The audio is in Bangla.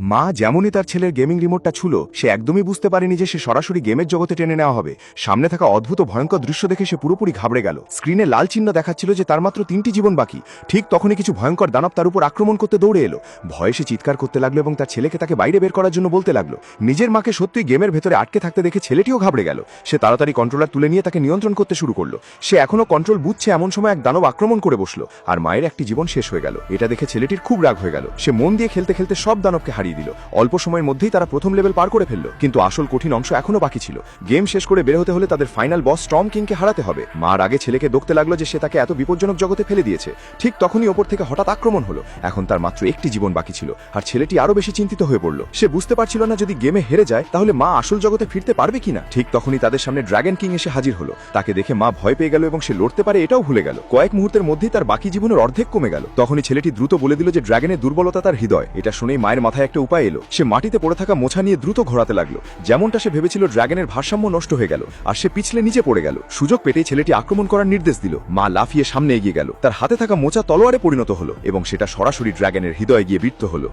মা যেমনই তার ছেলের গেমিং রিমোটটা ছুল, সে একদমই বুঝতে পারেনি যে সে সরাসরি গেমের জগতে টেনে নেওয়া হবে। সামনে থাকা অদ্ভুত ভয়ঙ্কর দৃশ্য দেখে সে পুরোপুরি ঘাবড়ে গেল। স্ক্রিনে লাল চিহ্ন দেখাচ্ছিল যে তার মাত্র 3টি জীবন বাকি। ঠিক তখনই কিছু ভয়ঙ্কর দানব তার উপর আক্রমণ করতে দৌড়ে এলো। ভয়ে সে চিৎকার করতে লাগলো এবং তার ছেলেকে তাকে বাইরে বের করার জন্য বলতে লাগলো। নিজের মাকে সত্যিই গেমের ভেতরে আটকে থাকতে দেখে ছেলেটিও ঘাবড়ে গেল। সে তাড়াতাড়ি কন্ট্রোলার তুলে নিয়ে তাকে নিয়ন্ত্রণ করতে শুরু করলো। সে এখনো কন্ট্রোল বুঝছে এমন সময় এক দানব আক্রমণ করে বসলো, আর মায়ের একটি জীবন শেষ হয়ে গেল। এটা দেখে ছেলেটির খুব রাগ হয়ে গেল। সে মন দিয়ে খেলতে খেলতে সব দানবকে হারিয়ে দিল। অল্প সময়ের মধ্যেই তারা প্রথম লেভেল পার করে ফেলল, কিন্তু আসল কঠিন অংশ এখনো বাকি ছিল। গেম শেষ করে বের হতে হলে তাদের ফাইনাল বস স্টর্ম কিংকে হারাতে হবে। মার আগে ছেলেকে দোকতে লাগলো যে সে তাকে এত বিপজ্জনক জগতে ফেলে দিয়েছে। ঠিক তখনই ওপর থেকে হঠাৎ আক্রমণ হলো। এখন তার মাত্র একটি জীবন বাকি ছিল, আর ছেলেটি আরো বেশি চিন্তিত হয়ে পড়ল। সে বুঝতে পারছিল না যদি গেমে হেরে যায় তাহলে মা আসল জগতে ফিরতে পারবে কিনা। ঠিক তখনই তাদের সামনে ড্রাগন কিং এসে হাজির হলো। তাকে দেখে মা ভয় পেয়ে গেল এবং সে লড়তে পারে এটাও ভুলে গেল। কয়েক মুহূর্তের মধ্যেই তার বাকি জীবনের অর্ধেক কমে গেল। তখনই ছেলেটি দ্রুত বলে দিল যে ড্রাগনের দুর্বলতা তার হৃদয়। এটা শুনেই মায়ের মাথায় একটা উপায় এলো। সে মাটিতে পড়ে থাকা মোছা নিয়ে দ্রুত ঘোরাতে লাগলো। যেমনটা সে ভেবেছিল, ড্রাগনের ভারসাম্য নষ্ট হয়ে গেল আর সে পিছলে নিচে পড়ে গেল। সুযোগ পেতেই ছেলেটি আক্রমণ করার নির্দেশ দিল। মা লাফিয়ে সামনে এগিয়ে গেল। তার হাতে থাকা মোচা তলোয়ারে পরিণত হলো এবং সেটা সরাসরি ড্রাগনের হৃদয়ে গিয়ে বিদ্ধ হলো।